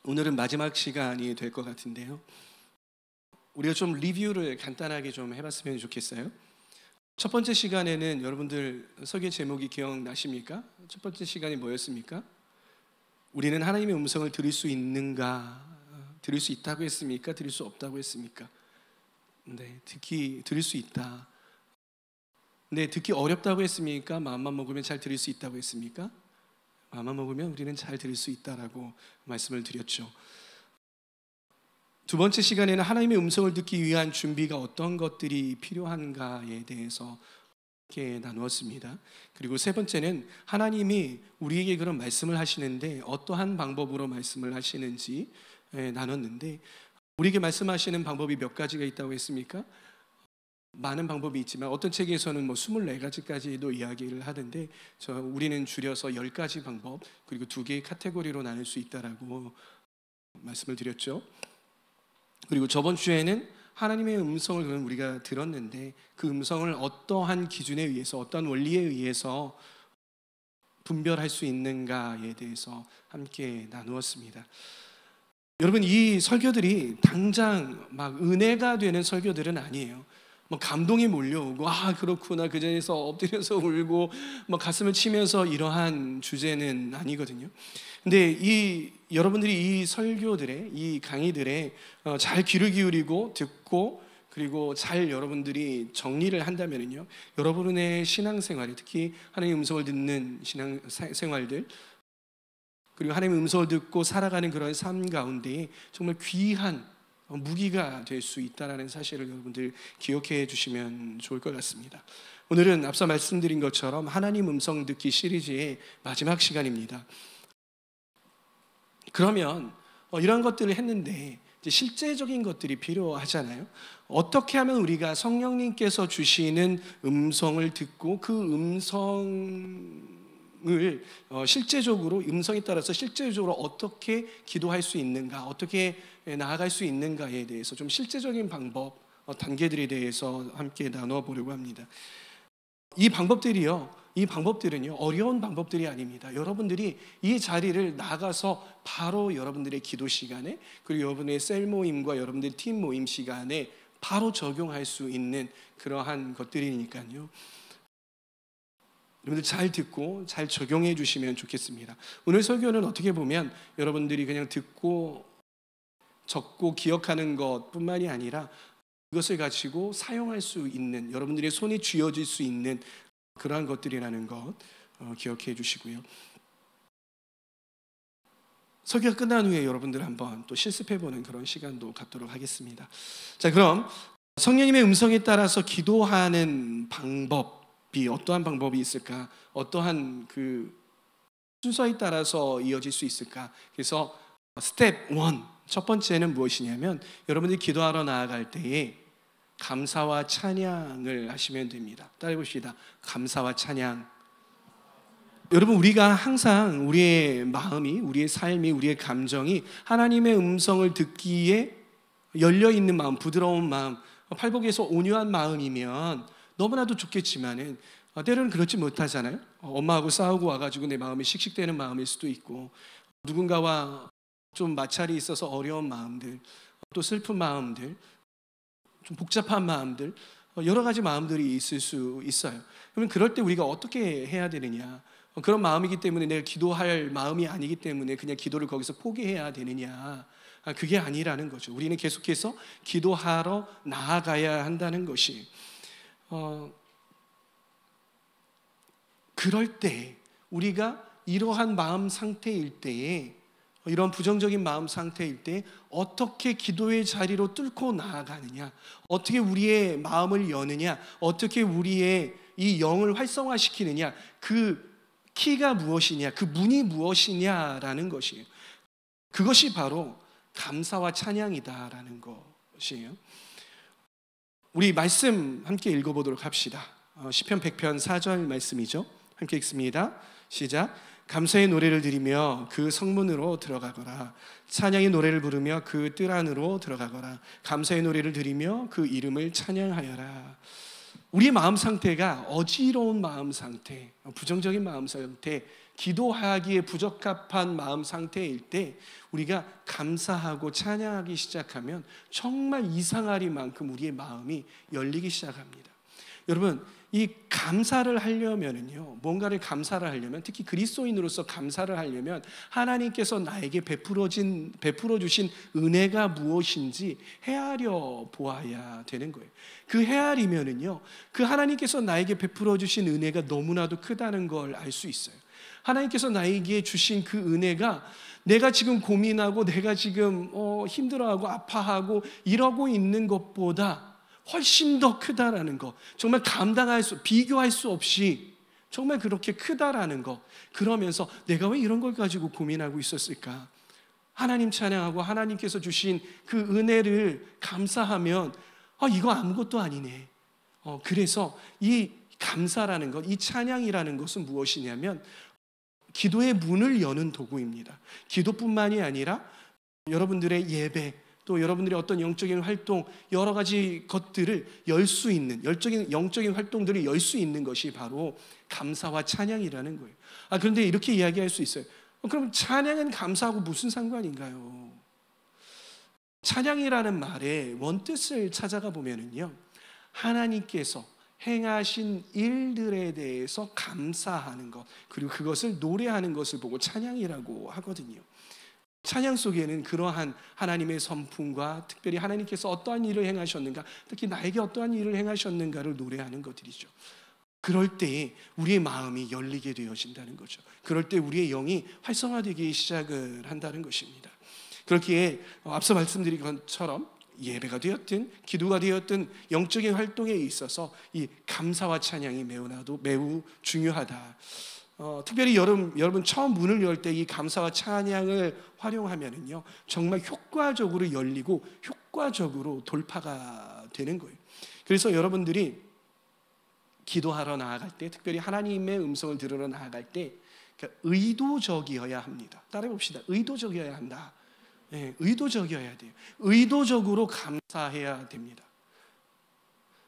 오늘은 마지막 시간이 될 것 같은데요. 우리가 좀 리뷰를 간단하게 좀 해봤으면 좋겠어요. 첫 번째 시간에는 여러분들 설교 제목이 기억나십니까? 첫 번째 시간이 뭐였습니까? 우리는 하나님의 음성을 들을 수 있는가? 들을 수 있다고 했습니까? 들을 수 없다고 했습니까? 네, 들을 수 있다. 네, 듣기 어렵다고 했습니까? 마음만 먹으면 잘 들을 수 있다고 했습니까? 마음만 먹으면 우리는 잘 들을 수 있다라고 말씀을 드렸죠. 두 번째 시간에는 하나님의 음성을 듣기 위한 준비가 어떤 것들이 필요한가에 대해서 이렇게 나누었습니다. 그리고 세 번째는 하나님이 우리에게 그런 말씀을 하시는데 어떠한 방법으로 말씀을 하시는지 나눴는데, 우리에게 말씀하시는 방법이 몇 가지가 있다고 했습니까? 많은 방법이 있지만 어떤 책에서는 24가지까지도 이야기를 하던데, 우리는 줄여서 10가지 방법, 그리고 2개의 카테고리로 나눌 수 있다라고 말씀을 드렸죠. 그리고 저번 주에는 하나님의 음성을 우리가 들었는데 그 음성을 어떠한 기준에 의해서, 어떠한 원리에 의해서 분별할 수 있는가에 대해서 함께 나누었습니다. 여러분, 이 설교들이 당장 막 은혜가 되는 설교들은 아니에요. 감동이 몰려오고 그렇구나, 그 자리에서 엎드려서 울고 가슴을 치면서 이러한 주제는 아니거든요. 근데 여러분들이 이 설교들의, 이 강의들에 잘 귀를 기울이고 듣고, 그리고 잘 여러분들이 정리를 한다면요, 여러분의 신앙생활이, 특히 하나님의 음성을 듣는 신앙생활들, 그리고 하나님의 음성을 듣고 살아가는 그런 삶 가운데 정말 귀한 무기가 될 수 있다는 사실을 여러분들 기억해 주시면 좋을 것 같습니다. 오늘은 앞서 말씀드린 것처럼 하나님 음성 듣기 시리즈의 마지막 시간입니다. 그러면 이런 것들을 했는데 이제 실제적인 것들이 필요하잖아요. 어떻게 하면 우리가 성령님께서 주시는 음성을 듣고 그 음성을 실제적으로, 음성에 따라서 실제적으로 어떻게 기도할 수 있는가, 어떻게 나아갈 수 있는가에 대해서 좀 실제적인 방법, 단계들에 대해서 함께 나눠 보려고 합니다. 이 방법들은요 어려운 방법들이 아닙니다. 여러분들이 이 자리를 나가서 바로 여러분들의 기도 시간에, 그리고 여러분의 셀 모임과 여러분들의 팀 모임 시간에 바로 적용할 수 있는 그러한 것들이니까요, 여러분들 잘 듣고 잘 적용해 주시면 좋겠습니다. 오늘 설교는 어떻게 보면 여러분들이 그냥 듣고 적고 기억하는 것뿐만이 아니라 그것을 가지고 사용할 수 있는, 여러분들의 손에 쥐어질 수 있는 그러한 것들이라는 것 기억해 주시고요. 설교가 끝난 후에 여러분들 한번 또 실습해보는 그런 시간도 갖도록 하겠습니다. 자, 그럼 성령님의 음성에 따라서 기도하는 방법이 어떠한 방법이 있을까? 어떠한 그 순서에 따라서 이어질 수 있을까? 그래서 스텝 1, 첫 번째는 무엇이냐면, 여러분들이 기도하러 나아갈 때에 감사와 찬양을 하시면 됩니다. 따라해 봅시다. 감사와 찬양. 여러분, 우리가 항상 우리의 마음이, 우리의 삶이, 우리의 감정이 하나님의 음성을 듣기에 열려있는 마음, 부드러운 마음, 팔복에서 온유한 마음이면 너무나도 좋겠지만은 때로는 그렇지 못하잖아요. 엄마하고 싸우고 와가지고 내 마음이 씩씩대는 마음일 수도 있고, 누군가와 좀 마찰이 있어서 어려운 마음들, 또 슬픈 마음들, 좀 복잡한 마음들, 여러 가지 마음들이 있을 수 있어요. 그러면 그럴 때 우리가 어떻게 해야 되느냐? 그런 마음이기 때문에 내가 기도할 마음이 아니기 때문에 그냥 기도를 거기서 포기해야 되느냐? 그게 아니라는 거죠. 우리는 계속해서 기도하러 나아가야 한다는 것이, 그럴 때 우리가 이러한 마음 상태일 때에, 이런 부정적인 마음 상태일 때 어떻게 기도의 자리로 뚫고 나아가느냐, 어떻게 우리의 마음을 여느냐, 어떻게 우리의 이 영을 활성화시키느냐, 그 키가 무엇이냐, 그 문이 무엇이냐라는 것이에요. 그것이 바로 감사와 찬양이다라는 것이에요. 우리 말씀 함께 읽어보도록 합시다. 시편 100편 4절 말씀이죠. 함께 읽습니다. 시작. 감사의 노래를 드리며 그 성문으로 들어가거라. 찬양의 노래를 부르며 그 뜰 안으로 들어가거라. 감사의 노래를 드리며 그 이름을 찬양하여라. 우리의 마음 상태가 어지러운 마음 상태, 부정적인 마음 상태, 기도하기에 부적합한 마음 상태일 때 우리가 감사하고 찬양하기 시작하면 정말 이상하리만큼 우리의 마음이 열리기 시작합니다. 여러분, 이 감사를 하려면은요, 뭔가를 감사를 하려면, 특히 그리스도인으로서 감사를 하려면 하나님께서 나에게 베풀어 주신 은혜가 무엇인지 헤아려 보아야 되는 거예요. 그 헤아리면은요, 그 하나님께서 나에게 베풀어 주신 은혜가 너무나도 크다는 걸 알 수 있어요. 하나님께서 나에게 주신 그 은혜가 내가 지금 고민하고 내가 지금 힘들어하고 아파하고 이러고 있는 것보다 훨씬 더 크다라는 거, 정말 비교할 수 없이 정말 그렇게 크다라는 거, 그러면서 내가 왜 이런 걸 가지고 고민하고 있었을까? 하나님 찬양하고 하나님께서 주신 그 은혜를 감사하면 이거 아무것도 아니네. 그래서 이 감사라는 것, 이 찬양이라는 것은 무엇이냐면 기도의 문을 여는 도구입니다. 기도뿐만이 아니라 여러분들의 예배, 또 여러분들의 어떤 영적인 활동, 여러 가지 것들을 열 수 있는, 영적인 활동들을 열 수 있는 것이 바로 감사와 찬양이라는 거예요. 그런데 이렇게 이야기할 수 있어요. 그럼 찬양은 감사하고 무슨 상관인가요? 찬양이라는 말의 원뜻을 찾아가 보면은요, 하나님께서 행하신 일들에 대해서 감사하는 것, 그리고 그것을 노래하는 것을 보고 찬양이라고 하거든요. 찬양 속에는 그러한 하나님의 선풍과 특별히 하나님께서 어떠한 일을 행하셨는가, 특히 나에게 어떠한 일을 행하셨는가를 노래하는 것들이죠. 그럴 때에 우리의 마음이 열리게 되어진다는 거죠. 그럴 때 우리의 영이 활성화되기 시작을 한다는 것입니다. 그렇기에 앞서 말씀드린 것처럼 예배가 되었든 기도가 되었든 영적인 활동에 있어서 이 감사와 찬양이 매우 중요하다. 특별히 여러분 처음 문을 열 때 이 감사와 찬양을 활용하면은요, 정말 효과적으로 열리고 효과적으로 돌파가 되는 거예요. 그래서 여러분들이 기도하러 나아갈 때, 특별히 하나님의 음성을 들으러 나아갈 때 의도적이어야 합니다. 따라해봅시다. 의도적이어야 한다. 네, 의도적이어야 돼요. 의도적으로 감사해야 됩니다.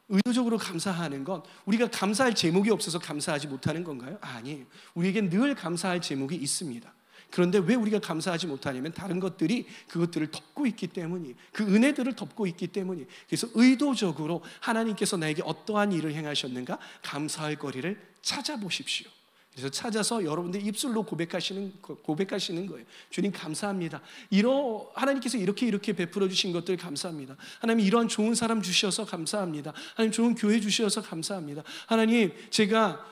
의도적으로 감사하는 건 우리가 감사할 제목이 없어서 감사하지 못하는 건가요? 아니에요. 우리에겐 늘 감사할 제목이 있습니다. 그런데 왜 우리가 감사하지 못하냐면 다른 것들이 그것들을 덮고 있기 때문이에요. 그 은혜들을 덮고 있기 때문이에요. 그래서 의도적으로 하나님께서 나에게 어떠한 일을 행하셨는가 감사할 거리를 찾아보십시오. 그래서 찾아서 여러분들 입술로 고백하시는 거예요. 주님 감사합니다. 하나님께서 이렇게 베풀어 주신 것들 감사합니다. 하나님 이러한 좋은 사람 주셔서 감사합니다. 하나님 좋은 교회 주셔서 감사합니다. 하나님 제가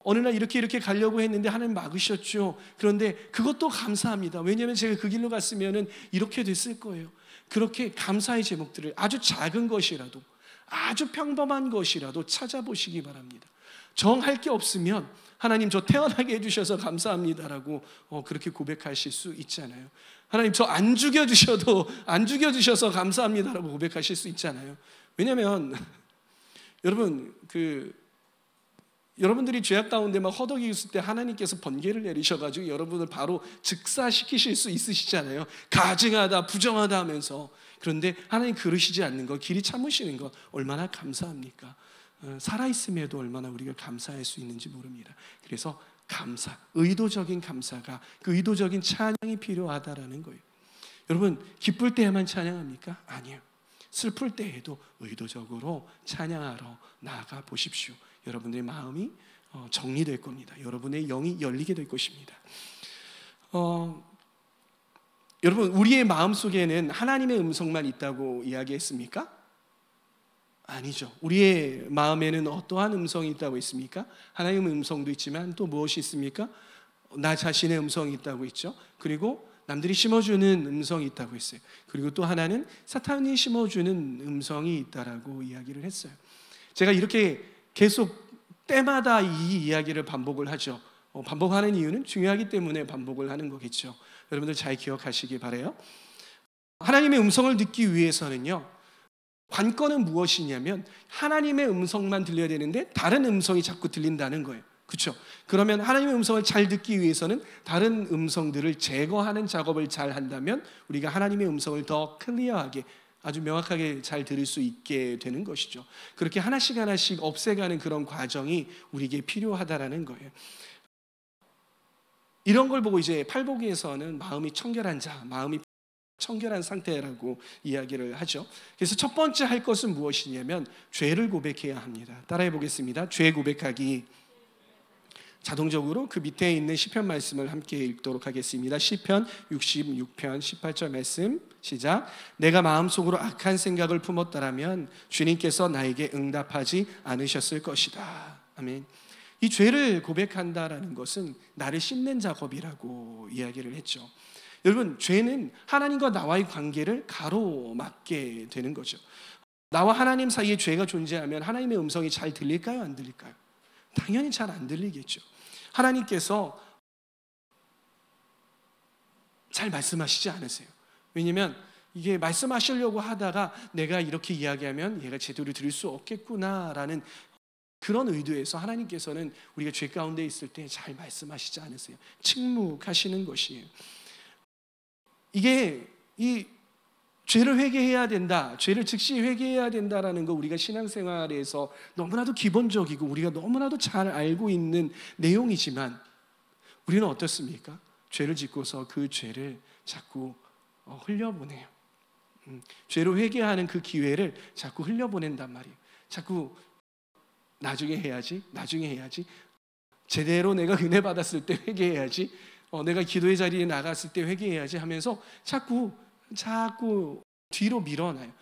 어느 날 이렇게 가려고 했는데 하나님 막으셨죠. 그런데 그것도 감사합니다. 왜냐하면 제가 그 길로 갔으면 이렇게 됐을 거예요. 그렇게 감사의 제목들을 아주 작은 것이라도, 아주 평범한 것이라도 찾아보시기 바랍니다. 정할 게 없으면 하나님 저 태어나게 해주셔서 감사합니다라고 그렇게 고백하실 수 있잖아요. 하나님 저 안 죽여주셔서 감사합니다라고 고백하실 수 있잖아요. 왜냐하면 여러분 여러분들이 죄악 가운데 막 허덕이 있을 때 하나님께서 번개를 내리셔가지고 여러분을 바로 즉사시키실 수 있으시잖아요. 가증하다 부정하다 하면서. 그런데 하나님 그러시지 않는 것, 길이 참으시는 것 얼마나 감사합니까? 살아있음에도 얼마나 우리가 감사할 수 있는지 모릅니다. 그래서 감사, 의도적인 감사가, 그 의도적인 찬양이 필요하다라는 거예요. 여러분 기쁠 때에만 찬양합니까? 아니에요. 슬플 때에도 의도적으로 찬양하러 나아가 보십시오. 여러분들의 마음이 정리될 겁니다. 여러분의 영이 열리게 될 것입니다. 여러분 우리의 마음속에는 하나님의 음성만 있다고 이야기했습니까? 아니죠. 우리의 마음에는 어떠한 음성이 있다고 했습니까? 하나님의 음성도 있지만 또 무엇이 있습니까? 나 자신의 음성이 있다고 했죠. 그리고 남들이 심어주는 음성이 있다고 했어요. 그리고 또 하나는 사탄이 심어주는 음성이 있다라고 이야기를 했어요. 제가 이렇게 계속 때마다 이 이야기를 반복을 하죠. 반복하는 이유는 중요하기 때문에 반복을 하는 거겠죠. 여러분들 잘 기억하시기 바라요. 하나님의 음성을 듣기 위해서는요, 관건은 무엇이냐면 하나님의 음성만 들려야 되는데 다른 음성이 자꾸 들린다는 거예요. 그렇죠? 그러면 하나님의 음성을 잘 듣기 위해서는 다른 음성들을 제거하는 작업을 잘 한다면 우리가 하나님의 음성을 더 클리어하게, 아주 명확하게 잘 들을 수 있게 되는 것이죠. 그렇게 하나씩 없애가는 그런 과정이 우리에게 필요하다라는 거예요. 이런 걸 보고 이제 팔복에서는 마음이 청결한 자, 마음이 청결한 상태라고 이야기를 하죠. 그래서 첫 번째 할 것은 무엇이냐면 죄를 고백해야 합니다. 따라해 보겠습니다. 죄 고백하기. 자동적으로 그 밑에 있는 시편 말씀을 함께 읽도록 하겠습니다. 시편 66편 18절 말씀 시작. 내가 마음속으로 악한 생각을 품었더라면 주님께서 나에게 응답하지 않으셨을 것이다. 아멘. 이 죄를 고백한다라는 것은 나를 씻는 작업이라고 이야기를 했죠. 여러분, 죄는 하나님과 나와의 관계를 가로막게 되는 거죠. 나와 하나님 사이에 죄가 존재하면 하나님의 음성이 잘 들릴까요? 안 들릴까요? 당연히 잘 안 들리겠죠. 하나님께서 잘 말씀하시지 않으세요. 왜냐하면 이게 말씀하시려고 하다가 내가 이렇게 이야기하면 얘가 제대로 들을 수 없겠구나라는 그런 의도에서 하나님께서는 우리가 죄 가운데 있을 때 잘 말씀하시지 않으세요. 침묵하시는 것이에요. 이게 이 죄를 회개해야 된다, 죄를 즉시 회개해야 된다라는 거 우리가 신앙생활에서 너무나도 기본적이고 우리가 너무나도 잘 알고 있는 내용이지만 우리는 어떻습니까? 죄를 짓고서 그 죄를 자꾸 흘려보내요. 죄로 회개하는 그 기회를 자꾸 흘려보낸단 말이에요. 자꾸 나중에 해야지, 나중에 해야지, 제대로 내가 은혜 받았을 때 회개해야지, 내가 기도의 자리에 나갔을 때 회개해야지 하면서 자꾸 뒤로 밀어놔요.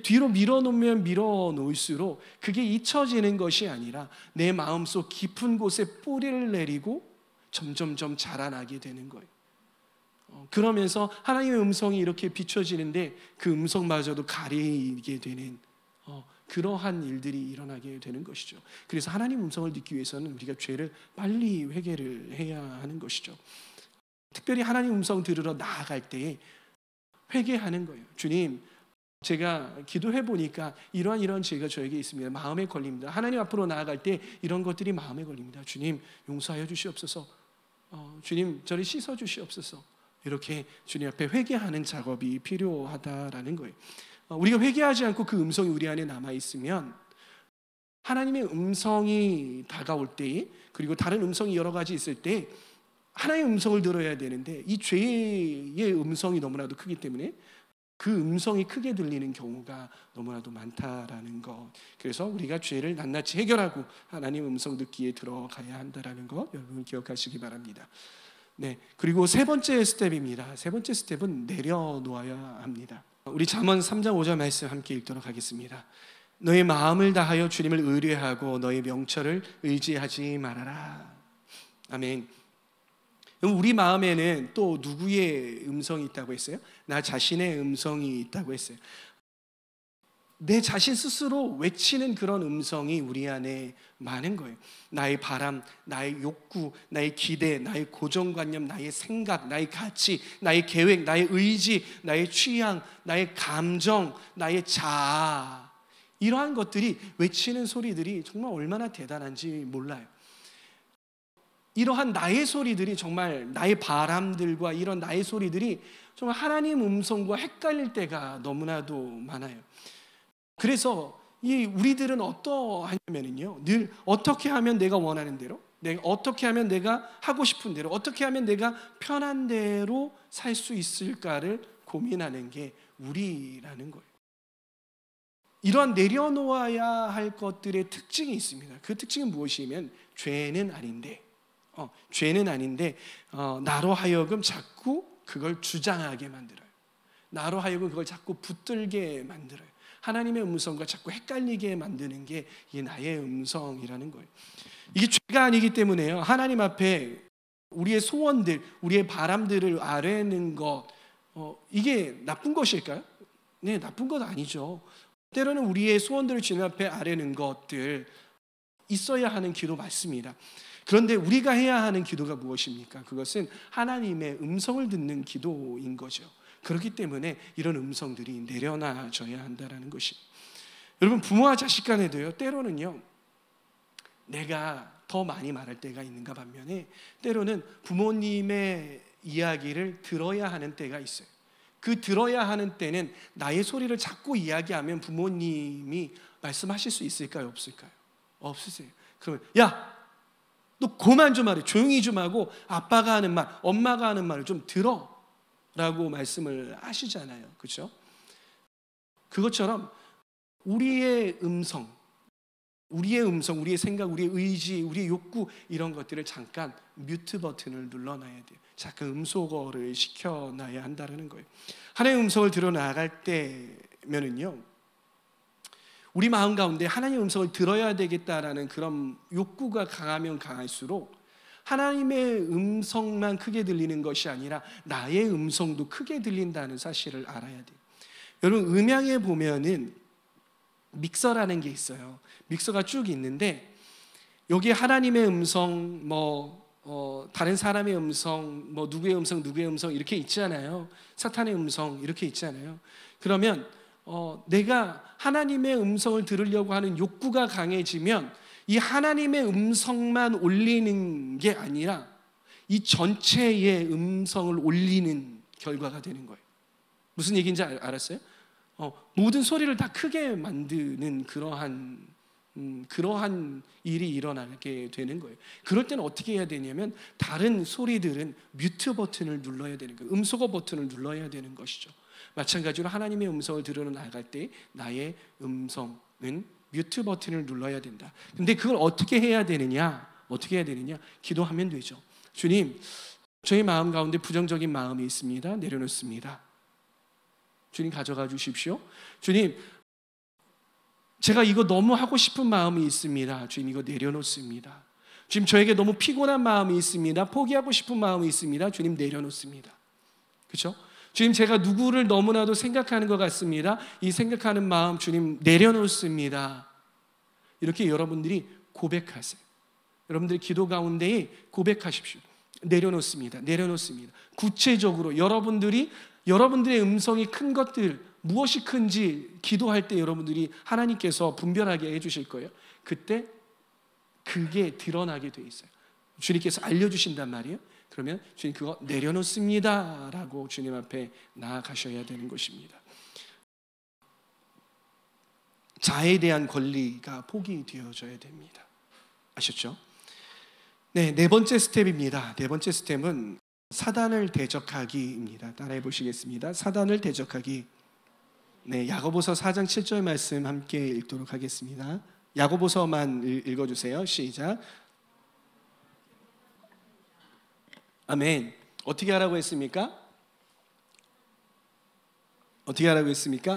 뒤로 밀어놓으면 밀어놓을수록 그게 잊혀지는 것이 아니라 내 마음속 깊은 곳에 뿌리를 내리고 점점점 자라나게 되는 거예요. 그러면서 하나님의 음성이 이렇게 비춰지는데 그 음성마저도 가리게 되는 그러한 일들이 일어나게 되는 것이죠. 그래서 하나님 음성을 듣기 위해서는 우리가 죄를 빨리 회개를 해야 하는 것이죠. 특별히 하나님 음성 들으러 나아갈 때에 회개하는 거예요. 주님, 제가 기도해 보니까 이러한 죄가 저에게 있습니다. 마음에 걸립니다. 하나님 앞으로 나아갈 때 이런 것들이 마음에 걸립니다. 주님, 용서하여 주시옵소서. 주님, 저를 씻어 주시옵소서. 이렇게 주님 앞에 회개하는 작업이 필요하다라는 거예요. 우리가 회개하지 않고 그 음성이 우리 안에 남아 있으면 하나님의 음성이 다가올 때, 그리고 다른 음성이 여러 가지 있을 때 하나님의 음성을 들어야 되는데 이 죄의 음성이 너무나도 크기 때문에 그 음성이 크게 들리는 경우가 너무나도 많다라는 것. 그래서 우리가 죄를 낱낱이 해결하고 하나님 음성 듣기에 들어가야 한다라는 것 여러분 기억하시기 바랍니다. 네, 그리고 세 번째 스텝입니다. 세 번째 스텝은 내려놓아야 합니다. 우리 잠언 3장 5절 말씀 함께 읽도록 하겠습니다. 너의 마음을 다하여 주님을 의뢰하고 너의 명철을 의지하지 말아라. 아멘. 그럼 우리 마음에는 또 누구의 음성이 있다고 했어요? 나 자신의 음성이 있다고 했어요. 내 자신 스스로 외치는 그런 음성이 우리 안에 많은 거예요. 나의 바람, 나의 욕구, 나의 기대, 나의 고정관념, 나의 생각, 나의 가치, 나의 계획, 나의 의지, 나의 취향, 나의 감정, 나의 자아, 이러한 것들이 외치는 소리들이 정말 얼마나 대단한지 몰라요. 이러한 나의 소리들이 정말 나의 바람들과 이런 나의 소리들이 정말 하나님 음성과 헷갈릴 때가 너무나도 많아요. 그래서 우리들은 어떠하냐면요, 늘 어떻게 하면 내가 원하는 대로, 어떻게 하면 내가 하고 싶은 대로, 어떻게 하면 내가 편한 대로 살 수 있을까를 고민하는 게 우리라는 거예요. 이러한 내려놓아야 할 것들의 특징이 있습니다. 그 특징은 무엇이냐면 죄는 아닌데 나로 하여금 자꾸 그걸 주장하게 만들어요. 나로 하여금 그걸 자꾸 붙들게 만들어요. 하나님의 음성과 자꾸 헷갈리게 만드는 게 이게 나의 음성이라는 거예요. 이게 죄가 아니기 때문에요. 하나님 앞에 우리의 소원들, 우리의 바람들을 아뢰는 것, 이게 나쁜 것일까요? 네, 나쁜 것 아니죠. 때로는 우리의 소원들을 주님 앞에 아뢰는 것들 있어야 하는 기도 맞습니다. 그런데 우리가 해야 하는 기도가 무엇입니까? 그것은 하나님의 음성을 듣는 기도인 거죠. 그렇기 때문에 이런 음성들이 내려놔져야 한다는 것이. 여러분, 부모와 자식 간에도요, 때로는요, 내가 더 많이 말할 때가 있는가 반면에 때로는 부모님의 이야기를 들어야 하는 때가 있어요. 그 들어야 하는 때는 나의 소리를 자꾸 이야기하면 부모님이 말씀하실 수 있을까요? 없을까요? 없으세요. 그러면 야! 너 그만 좀 하래. 조용히 좀 하고 아빠가 하는 말, 엄마가 하는 말을 좀 들어 라고 말씀을 하시잖아요. 그렇죠? 그것처럼 우리의 음성, 우리의 생각, 우리의 의지, 우리의 욕구 이런 것들을 잠깐 뮤트 버튼을 눌러놔야 돼요. 잠깐 음소거를 시켜놔야 한다는 거예요. 하나님의 음성을 들어 나갈 때면은요, 우리 마음 가운데 하나님의 음성을 들어야 되겠다라는 그런 욕구가 강하면 강할수록 하나님의 음성만 크게 들리는 것이 아니라 나의 음성도 크게 들린다는 사실을 알아야 돼요. 여러분, 음향에 보면은 믹서라는 게 있어요. 믹서가 쭉 있는데 여기에 하나님의 음성, 다른 사람의 음성, 누구의 음성 이렇게 있잖아요. 사탄의 음성 이렇게 있잖아요. 그러면 내가 하나님의 음성을 들으려고 하는 욕구가 강해지면 이 하나님의 음성만 올리는 게 아니라 이 전체의 음성을 올리는 결과가 되는 거예요. 무슨 얘기인지 알았어요? 모든 소리를 다 크게 만드는 그러한 일이 일어나게 되는 거예요. 그럴 때는 어떻게 해야 되냐면 다른 소리들은 뮤트 버튼을 눌러야 되는 거예요. 음소거 버튼을 눌러야 되는 것이죠. 마찬가지로 하나님의 음성을 들으러 나갈 때 나의 음성은 뮤트 버튼을 눌러야 된다. 근데 그걸 어떻게 해야 되느냐? 기도하면 되죠. 주님, 저희 마음 가운데 부정적인 마음이 있습니다. 내려놓습니다. 주님 가져가 주십시오. 주님, 제가 이거 너무 하고 싶은 마음이 있습니다. 주님, 이거 내려놓습니다. 주님, 저에게 너무 피곤한 마음이 있습니다. 포기하고 싶은 마음이 있습니다. 주님, 내려놓습니다. 그렇죠? 주님, 제가 누구를 너무나도 생각하는 것 같습니다. 이 생각하는 마음 주님 내려놓습니다. 이렇게 여러분들이 고백하세요. 여러분들이 기도 가운데에 고백하십시오. 내려놓습니다. 구체적으로 여러분들의 음성이 큰 것들 무엇이 큰지 기도할 때 여러분들이 하나님께서 분별하게 해주실 거예요. 그때 그게 드러나게 돼 있어요. 주님께서 알려주신단 말이에요. 그러면 주님 그거 내려놓습니다 라고 주님 앞에 나아가셔야 되는 것입니다. 자에 대한 권리가 포기되어져야 됩니다. 아셨죠? 네 번째 스텝입니다. 네 번째 스텝은 사단을 대적하기입니다. 따라해 보시겠습니다. 사단을 대적하기. 네, 야고보서 4장 7절 말씀 함께 읽도록 하겠습니다. 야고보서만 읽어주세요. 시작. 아멘. 어떻게 하라고 했습니까?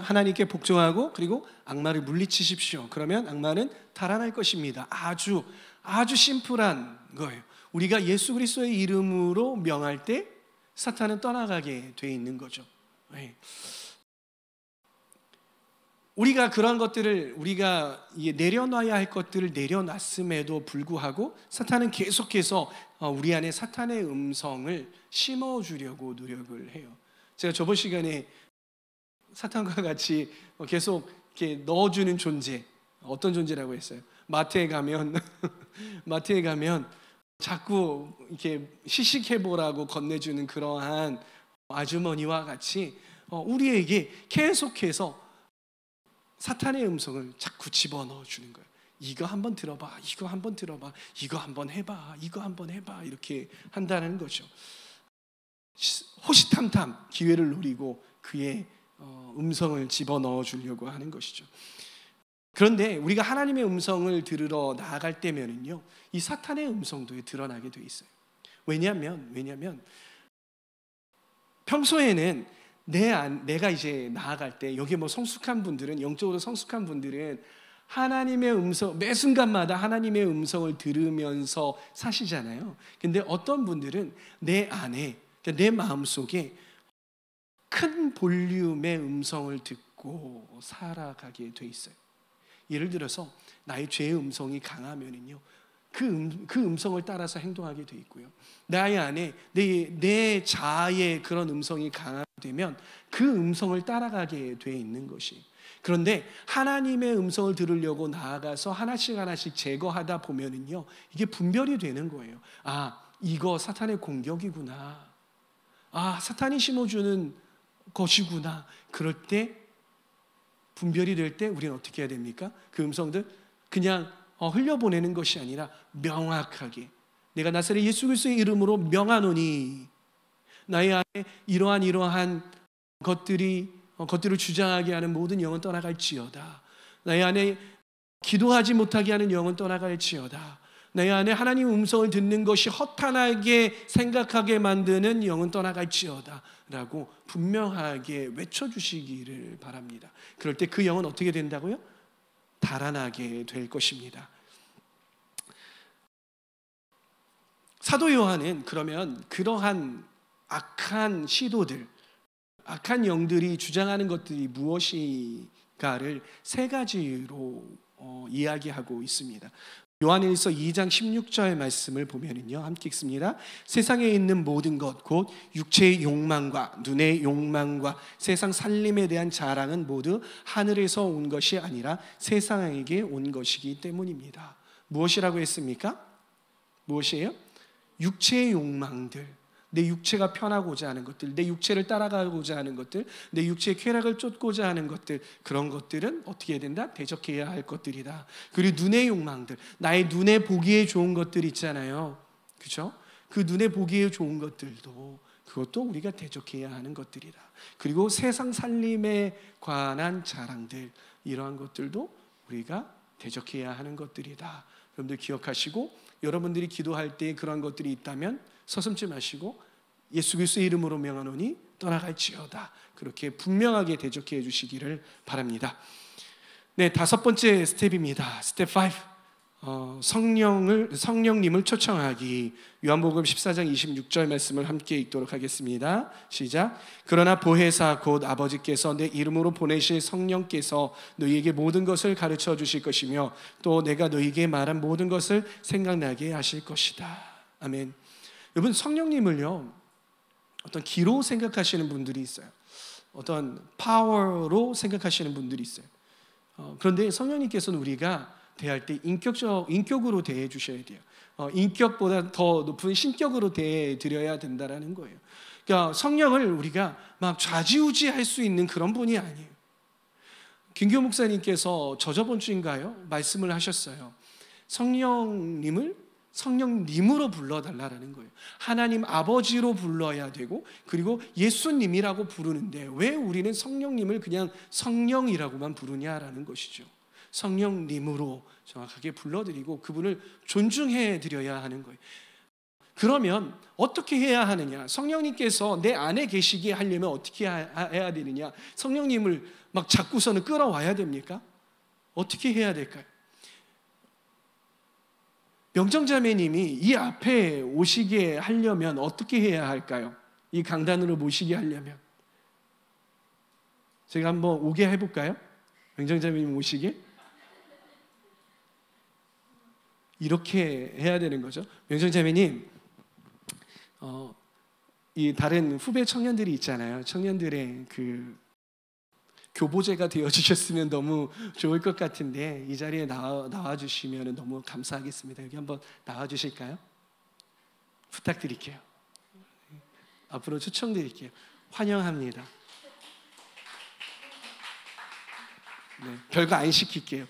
하나님께 복종하고 그리고 악마를 물리치십시오. 그러면 악마는 달아날 것입니다. 아주 심플한 거예요. 우리가 예수 그리스도의 이름으로 명할 때 사탄은 떠나가게 돼 있는 거죠. 네. 우리가 그런 것들을 우리가 내려놔야 할 것들을 내려놨음에도 불구하고 사탄은 계속해서 우리 안에 사탄의 음성을 심어주려고 노력을 해요. 제가 저번 시간에 사탄과 같이 계속 이렇게 넣어주는 존재, 어떤 존재라고 했어요? 마트에 가면 자꾸 이렇게 시식해보라고 건네주는 그러한 아주머니와 같이 우리에게 계속해서 사탄의 음성을 자꾸 집어넣어 주는 거예요. 이거 한번 들어봐, 이거 한번 해봐, 이거 한번 해봐 이렇게 한다는 거죠. 호시탐탐 기회를 노리고 그의 음성을 집어넣어 주려고 하는 것이죠. 그런데 우리가 하나님의 음성을 들으러 나아갈 때면은요, 이 사탄의 음성도 드러나게 돼 있어요. 왜냐하면 평소에는 내가 이제 나아갈 때 여기 성숙한 분들은, 영적으로 성숙한 분들은 하나님의 음성, 매 순간마다 하나님의 음성을 들으면서 사시잖아요. 근데 어떤 분들은 내 안에, 내 마음속에 큰 볼륨의 음성을 듣고 살아가게 돼 있어요. 예를 들어서 나의 죄의 음성이 강하면은요, 그 음성을 따라서 행동하게 돼 있고요. 나의 안에 내 자아의 그런 음성이 강화되면 그 음성을 따라가게 돼 있는 것이. 그런데 하나님의 음성을 들으려고 나아가서 하나씩 제거하다 보면은요, 이게 분별이 되는 거예요. 아, 이거 사탄의 공격이구나. 아, 사탄이 심어주는 것이구나. 그럴 때 분별이 될 때 우리는 어떻게 해야 됩니까? 그 음성들 그냥 흘려보내는 것이 아니라 명확하게 내가 나사렛 예수 그리스도의 이름으로 명하노니 나의 안에 이러한 것들을 주장하게 하는 모든 영은 떠나갈지어다. 나의 안에 기도하지 못하게 하는 영은 떠나갈지어다. 나의 안에 하나님의 음성을 듣는 것이 허탄하게 생각하게 만드는 영은 떠나갈지어다 라고 분명하게 외쳐주시기를 바랍니다. 그럴 때 그 영은 어떻게 된다고요? 달아나게 될 것입니다. 사도 요한은 그러면 그러한 악한 시도들, 악한 영들이 주장하는 것들이 무엇인가를 세 가지로 이야기하고 있습니다. 요한일서 2장 16절 말씀을 보면은요, 함께 읽습니다. 세상에 있는 모든 것, 곧 육체의 욕망과 눈의 욕망과 세상 살림에 대한 자랑은 모두 하늘에서 온 것이 아니라 세상에게 온 것이기 때문입니다. 무엇이라고 했습니까? 무엇이에요? 육체의 욕망들, 내 육체가 편하고자 하는 것들, 내 육체를 따라가고자 하는 것들, 내 육체의 쾌락을 쫓고자 하는 것들, 그런 것들은 어떻게 해야 된다? 대적해야 할 것들이다. 그리고 눈의 욕망들, 나의 눈에 보기에 좋은 것들 있잖아요, 그렇죠? 그 눈에 보기에 좋은 것들도, 그것도 우리가 대적해야 하는 것들이다. 그리고 세상 살림에 관한 자랑들, 이러한 것들도 우리가 대적해야 하는 것들이다. 여러분들 기억하시고, 여러분들이 기도할 때 그런 것들이 있다면 서슴지 마시고 예수 그리스도의 이름으로 명하노니 떠나갈지어다, 그렇게 분명하게 대적해 주시기를 바랍니다. 네, 다섯 번째 스텝입니다. 스텝 5. 성령님을 초청하기. 요한복음 14장 26절 말씀을 함께 읽도록 하겠습니다. 시작. 그러나 보혜사 곧 아버지께서 내 이름으로 보내실 성령께서 너희에게 모든 것을 가르쳐 주실 것이며 또 내가 너희에게 말한 모든 것을 생각나게 하실 것이다. 아멘. 여러분, 성령님을요, 어떤 기로 생각하시는 분들이 있어요. 어떤 파워로 생각하시는 분들이 있어요. 그런데 성령님께서는 우리가 대할 때 인격으로 대해 주셔야 돼요. 인격보다 더 높은 신격으로 대해 드려야 된다라는 거예요. 그러니까 성령을 우리가 막 좌지우지할 수 있는 그런 분이 아니에요. 김교 목사님께서 저번 주인가요? 말씀을 하셨어요. 성령님으로 불러달라는 거예요. 하나님 아버지로 불러야 되고, 그리고 예수님이라고 부르는데 왜 우리는 성령님을 그냥 성령이라고만 부르냐라는 것이죠. 성령님으로 정확하게 불러드리고 그분을 존중해 드려야 하는 거예요. 그러면 어떻게 해야 하느냐? 성령님께서 내 안에 계시게 하려면 어떻게 해야 되느냐? 성령님을 막 잡고서는 끌어와야 됩니까? 어떻게 해야 될까요? 명정자매님이 이 앞에 오시게 하려면 어떻게 해야 할까요? 이 강단으로 모시게 하려면 제가 한번 오게 해볼까요? 명정자매님 오시게? 이렇게 해야 되는 거죠. 명정자매님, 이 다른 후배 청년들이 있잖아요. 청년들의 그 교보제가 되어주셨으면 너무 좋을 것 같은데 이 자리에 나와주시면 너무 감사하겠습니다. 여기 한번 나와주실까요? 부탁드릴게요. 앞으로 초청드릴게요. 환영합니다. 네, 별거 안 시킬게요.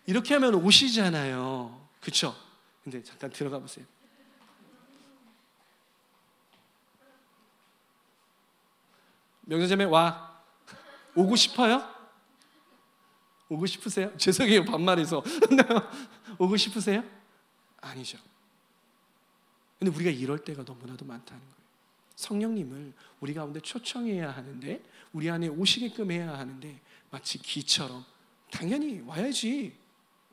이렇게 하면 오시잖아요, 그렇죠? 근데 잠깐 들어가 보세요. 명정자매 와. 오고 싶어요? 오고 싶으세요? 죄송해요, 반말해서. 오고 싶으세요? 아니죠. 근데 우리가 이럴 때가 너무나도 많다는 거예요. 성령님을 우리 가운데 초청해야 하는데, 우리 안에 오시게끔 해야 하는데 마치 기처럼 당연히 와야지,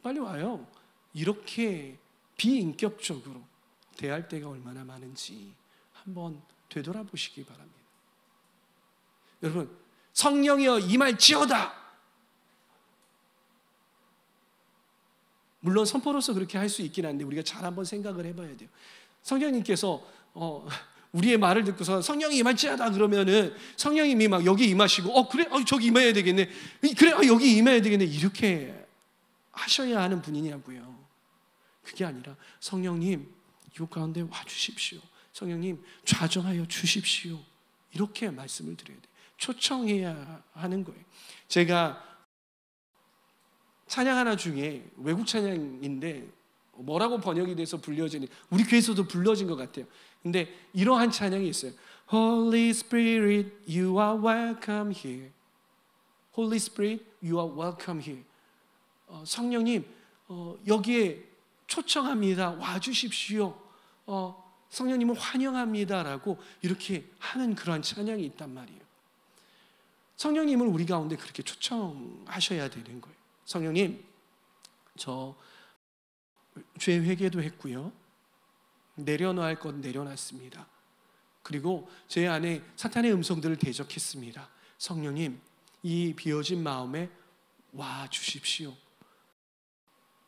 빨리 와요, 이렇게 비인격적으로 대할 때가 얼마나 많은지 한번 되돌아보시기 바랍니다. 여러분, 성령이여 임할지어다. 물론 선포로서 그렇게 할 수 있긴 한데 우리가 잘 한번 생각을 해봐야 돼요. 성령님께서 우리의 말을 듣고서 성령이 임할지어다 그러면은 성령님이 막 여기 임하시고 그래 저기 임해야 되겠네, 그래 여기 임해야 되겠네, 이렇게 하셔야 하는 분이냐고요. 그게 아니라 성령님 이곳 가운데 와주십시오, 성령님 좌정하여 주십시오, 이렇게 말씀을 드려야 돼요. 초청해야 하는 거예요. 제가 찬양 하나 중에 외국 찬양인데 뭐라고 번역이 돼서 불려지는, 우리 교회에서도 불려진 것 같아요. 근데 이러한 찬양이 있어요. Holy Spirit, you are welcome here. Holy Spirit, you are welcome here. 성령님, 여기에 초청합니다. 와주십시오. 성령님을 환영합니다라고 이렇게 하는 그러한 찬양이 있단 말이에요. 성령님을 우리 가운데 그렇게 초청하셔야 되는 거예요. 성령님, 저 죄 회개도 했고요. 내려놔야 할 것 내려놨습니다. 그리고 제 안에 사탄의 음성들을 대적했습니다. 성령님, 이 비어진 마음에 와 주십시오.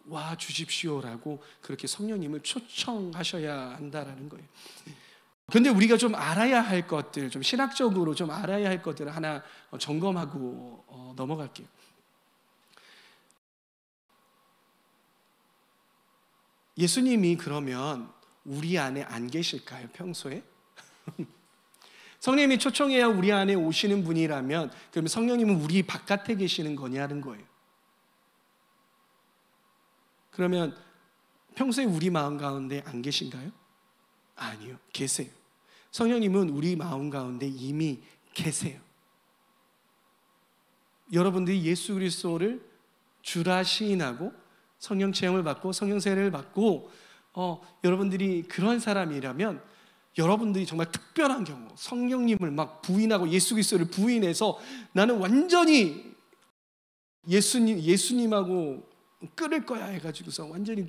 와 주십시오라고 그렇게 성령님을 초청하셔야 한다라는 거예요. 그런데 우리가 좀 알아야 할 것들, 좀 신학적으로 좀 알아야 할 것들을 하나 점검하고 넘어갈게요. 예수님이 그러면 우리 안에 안 계실까요? 평소에? 성령님이 초청해야 우리 안에 오시는 분이라면 그러면 성령님은 우리 바깥에 계시는 거냐는 거예요. 그러면 평소에 우리 마음 가운데 안 계신가요? 아니요, 계세요. 성령님은 우리 마음 가운데 이미 계세요. 여러분들이 예수 그리스도를 주라 시인하고 성령 체험을 받고 성령 세례를 받고 여러분들이 그런 사람이라면 여러분들이 정말 특별한 경우 성령님을 막 부인하고 예수 그리스도를 부인해서 나는 완전히 예수님하고 끊을 거야 해가지고서 완전히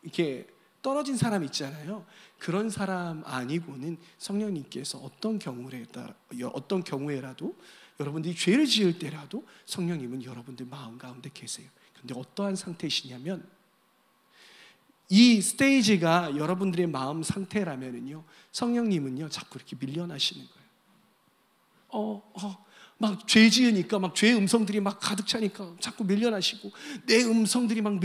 이렇게 떨어진 사람 있잖아요. 그런 사람 아니고는 성령님께서 어떤 경우에라도 여러분들이 죄를 지을 때라도 성령님은 여러분들 마음 가운데 계세요. 그런데 어떠한 상태이시냐면 이 스테이지가 여러분들의 마음 상태라면은요, 성령님은요 자꾸 이렇게 밀려나시는 거예요. 막 죄 지으니까 막 죄의 음성들이 막 가득 차니까 자꾸 밀려나시고, 내 음성들이 막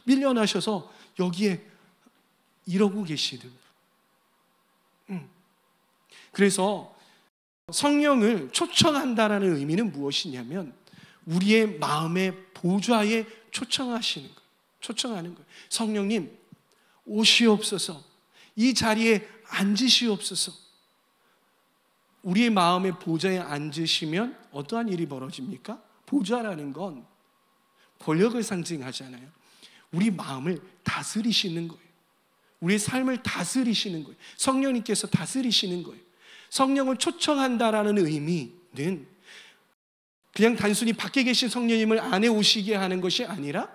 밀려나셔서 여기에 이러고 계시는 분. 그래서 성령을 초청한다라는 의미는 무엇이냐면 우리의 마음의 보좌에 초청하시는 거예요. 초청하는 거예요. 성령님 오시옵소서, 이 자리에 앉으시옵소서. 우리의 마음의 보좌에 앉으시면 어떠한 일이 벌어집니까? 보좌라는 건 권력을 상징하잖아요. 우리 마음을 다스리시는 거예요. 우리의 삶을 다스리시는 거예요. 성령님께서 다스리시는 거예요. 성령을 초청한다라는 의미는 그냥 단순히 밖에 계신 성령님을 안에 오시게 하는 것이 아니라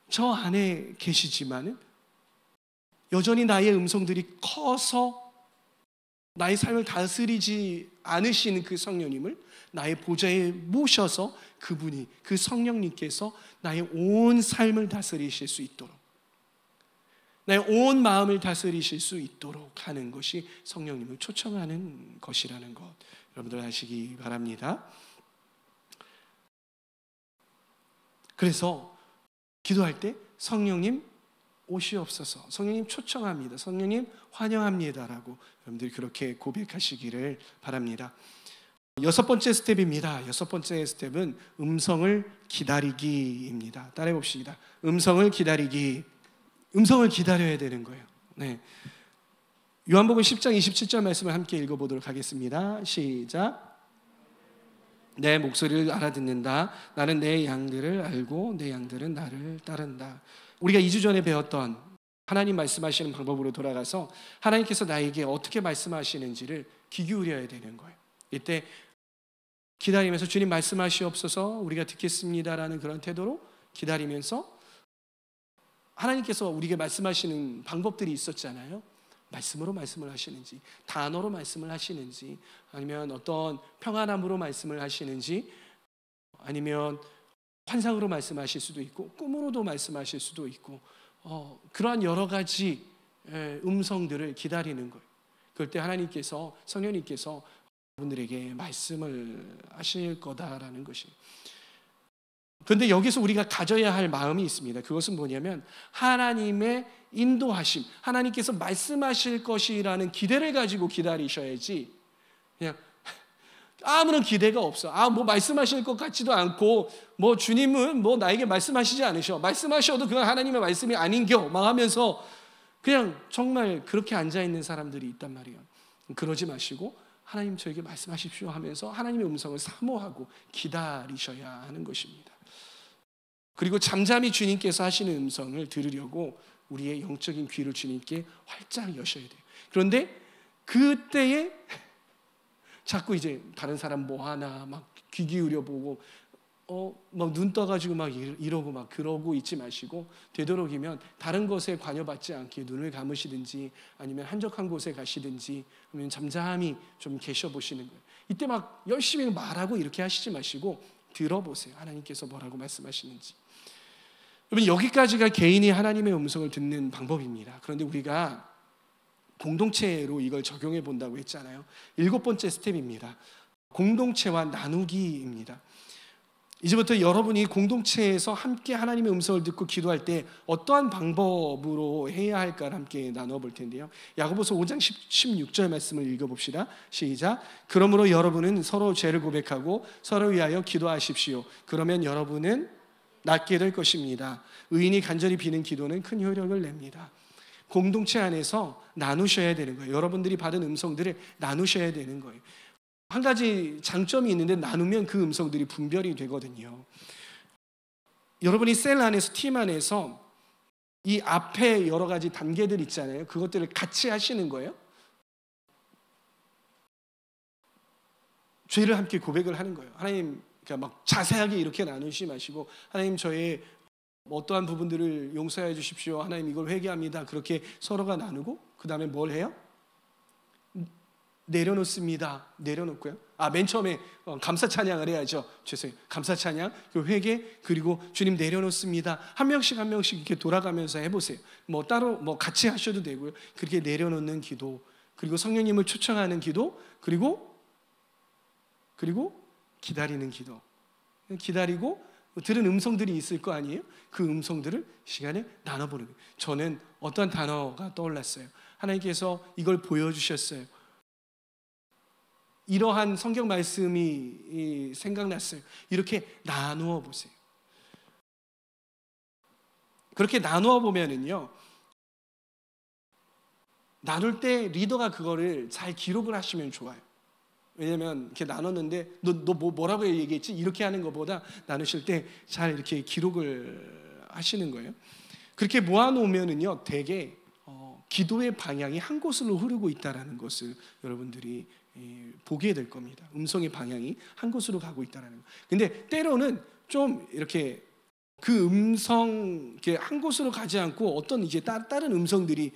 저 안에 계시지만은 여전히 나의 음성들이 커서 나의 삶을 다스리지 않으시는 그 성령님을 나의 보좌에 모셔서 그분이, 그 성령님께서 나의 온 삶을 다스리실 수 있도록, 나의 온 마음을 다스리실 수 있도록 하는 것이 성령님을 초청하는 것이라는 것, 여러분들 아시기 바랍니다. 그래서 기도할 때 성령님 오시옵소서, 성령님 초청합니다, 성령님 환영합니다라고 여러분들이 그렇게 고백하시기를 바랍니다. 6번째 스텝입니다. 6번째 스텝은 음성을 기다리기입니다. 따라해 봅시다. 음성을 기다리기. 음성을 기다려야 되는 거예요. 네. 요한복음 10장 27절 말씀을 함께 읽어보도록 하겠습니다. 시작. 내 목소리를 알아듣는다. 나는 내 양들을 알고 내 양들은 나를 따른다. 우리가 2주 전에 배웠던 하나님 말씀하시는 방법으로 돌아가서 하나님께서 나에게 어떻게 말씀하시는지를 귀 기울여야 되는 거예요. 이때 기다리면서 주님 말씀하시옵소서, 우리가 듣겠습니다라는 그런 태도로 기다리면서 하나님께서 우리에게 말씀하시는 방법들이 있었잖아요. 말씀으로 말씀을 하시는지, 단어로 말씀을 하시는지, 아니면 어떤 평안함으로 말씀을 하시는지, 아니면 환상으로 말씀하실 수도 있고 꿈으로도 말씀하실 수도 있고, 그러한 여러 가지 음성들을 기다리는 거예요. 그럴 때 하나님께서, 성령님께서 여러분들에게 말씀을 하실 거다라는 것이. 그런데 여기서 우리가 가져야 할 마음이 있습니다. 그것은 뭐냐면 하나님의 인도하심, 하나님께서 말씀하실 것이라는 기대를 가지고 기다리셔야지 그냥 아무런 기대가 없어. 뭐 말씀하실 것 같지도 않고, 뭐 주님은 뭐 나에게 말씀하시지 않으셔. 말씀하셔도 그건 하나님의 말씀이 아닌겨. 막 하면서 그냥 정말 그렇게 앉아 있는 사람들이 있단 말이에요. 그러지 마시고 하나님 저에게 말씀하십시오 하면서 하나님의 음성을 사모하고 기다리셔야 하는 것입니다. 그리고 잠잠히 주님께서 하시는 음성을 들으려고 우리의 영적인 귀를 주님께 활짝 여셔야 돼요. 그런데 그때에 자꾸 이제 다른 사람 뭐 하나 막 귀 기울여 보고 막 눈 떠가지고 막 이러고 막 그러고 있지 마시고, 되도록이면 다른 것에 관여받지 않게 눈을 감으시든지 아니면 한적한 곳에 가시든지 아니면 잠잠히 좀 계셔 보시는 거예요. 이때 막 열심히 말하고 이렇게 하시지 마시고 들어보세요. 하나님께서 뭐라고 말씀하시는지. 여러분, 여기까지가 개인이 하나님의 음성을 듣는 방법입니다. 그런데 우리가 공동체로 이걸 적용해 본다고 했잖아요. 7번째 스텝입니다. 공동체와 나누기입니다. 이제부터 여러분이 공동체에서 함께 하나님의 음성을 듣고 기도할 때 어떠한 방법으로 해야 할까를 함께 나눠 볼 텐데요. 야고보서 5장 16절 말씀을 읽어봅시다. 시작. 그러므로 여러분은 서로 죄를 고백하고 서로 위하여 기도하십시오. 그러면 여러분은 낫게 될 것입니다. 의인이 간절히 비는 기도는 큰 효력을 냅니다. 공동체 안에서 나누셔야 되는 거예요. 여러분들이 받은 음성들을 나누셔야 되는 거예요. 한 가지 장점이 있는데 나누면 그 음성들이 분별이 되거든요. 여러분이 셀 안에서, 팀 안에서 이 앞에 여러 가지 단계들 있잖아요. 그것들을 같이 하시는 거예요. 죄를 함께 고백을 하는 거예요. 하나님, 그러니까 막 자세하게 이렇게 나누지 마시고, 하나님 저의 어떠한 부분들을 용서해 주십시오. 하나님 이걸 회개합니다. 그렇게 서로가 나누고 그 다음에 뭘 해요? 내려놓습니다. 내려놓고요. 맨 처음에 감사 찬양을 해야죠. 죄송해요. 감사 찬양, 회개, 그리고 주님 내려놓습니다. 한 명씩 한 명씩 이렇게 돌아가면서 해보세요. 뭐 따로 뭐 같이 하셔도 되고요. 그렇게 내려놓는 기도, 그리고 성령님을 초청하는 기도, 그리고 기다리는 기도. 기다리고 들은 음성들이 있을 거 아니에요? 그 음성들을 시간에 나눠보는 거예요. 저는 어떤 단어가 떠올랐어요. 하나님께서 이걸 보여주셨어요. 이러한 성경 말씀이 생각났어요. 이렇게 나누어 보세요. 그렇게 나누어 보면은요, 나눌 때 리더가 그거를 잘 기록을 하시면 좋아요. 왜냐면 이렇게 나눴는데 너 뭐라고 얘기했지? 이렇게 하는 것보다 나누실 때 잘 이렇게 기록을 하시는 거예요. 그렇게 모아놓으면은요, 되게 기도의 방향이 한 곳으로 흐르고 있다라는 것을 여러분들이 보게 될 겁니다. 음성의 방향이 한 곳으로 가고 있다는 거. 근데 때로는 좀 이렇게 그 음성 이렇게 한 곳으로 가지 않고 어떤 이제 다른 음성들이,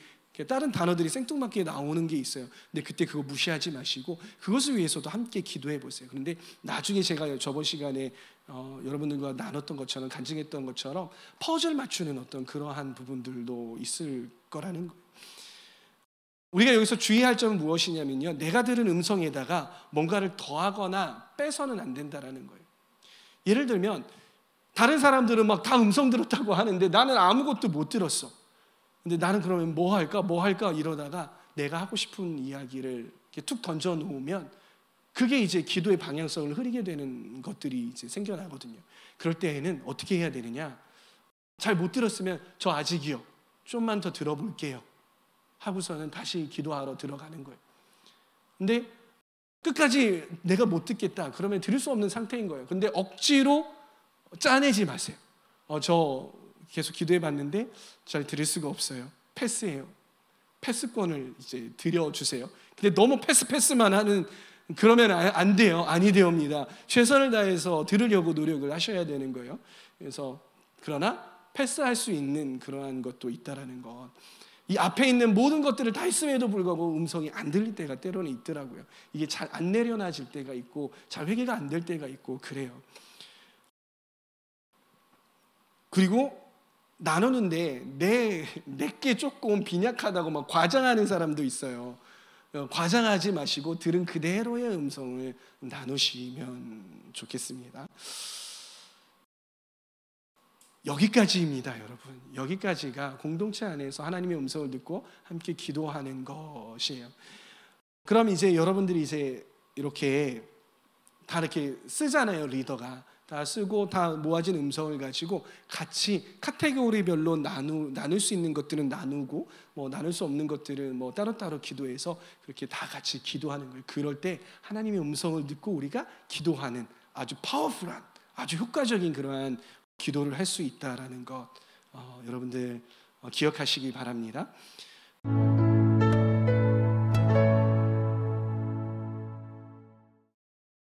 다른 단어들이 생뚱맞게 나오는 게 있어요. 근데 그때 그거 무시하지 마시고 그것을 위해서도 함께 기도해 보세요. 그런데 나중에 제가 저번 시간에 여러분들과 나눴던 것처럼, 간증했던 것처럼 퍼즐 맞추는 어떤 그러한 부분들도 있을 거라는 거예요. 우리가 여기서 주의할 점은 무엇이냐면요, 내가 들은 음성에다가 뭔가를 더하거나 빼서는 안 된다라는 거예요. 예를 들면 다른 사람들은 막 다 음성 들었다고 하는데 나는 아무것도 못 들었어. 근데 나는 그러면 뭐 할까 이러다가 내가 하고 싶은 이야기를 이렇게 툭 던져 놓으면 그게 이제 기도의 방향성을 흐리게 되는 것들이 이제 생겨나거든요. 그럴 때에는 어떻게 해야 되느냐? 잘 못 들었으면 저 아직이요, 좀만 더 들어볼게요 하고서는 다시 기도하러 들어가는 거예요. 근데 끝까지 내가 못 듣겠다 그러면 들을 수 없는 상태인 거예요. 근데 억지로 짜내지 마세요. 저 계속 기도해 봤는데 잘 들을 수가 없어요. 패스해요. 패스권을 이제 드려주세요. 근데 너무 패스만 하는, 그러면 안 돼요. 아니 되옵니다. 최선을 다해서 들으려고 노력을 하셔야 되는 거예요. 그래서 그러나 패스할 수 있는 그러한 것도 있다라는 것. 이 앞에 있는 모든 것들을 다 했음에도 불구하고 음성이 안 들릴 때가 때로는 있더라고요. 이게 잘 안 내려놔질 때가 있고 잘 회개가 안 될 때가 있고 그래요. 그리고 나누는데 내게 조금 빈약하다고 막 과장하는 사람도 있어요. 과장하지 마시고 들은 그대로의 음성을 나누시면 좋겠습니다. 여기까지입니다, 여러분. 여기까지가 공동체 안에서 하나님의 음성을 듣고 함께 기도하는 것이에요. 그럼 이제 여러분들이 이제 이렇게 다 이렇게 쓰잖아요. 리더가 다 쓰고 다 모아진 음성을 가지고 같이 카테고리별로 나눌 수 있는 것들은 나누고 뭐 나눌 수 없는 것들은 뭐 따로따로 기도해서 그렇게 다 같이 기도하는 거예요. 그럴 때 하나님의 음성을 듣고 우리가 기도하는 아주 파워풀한 아주 효과적인 그러한 기도를 할 수 있다라는 것 여러분들 기억하시기 바랍니다.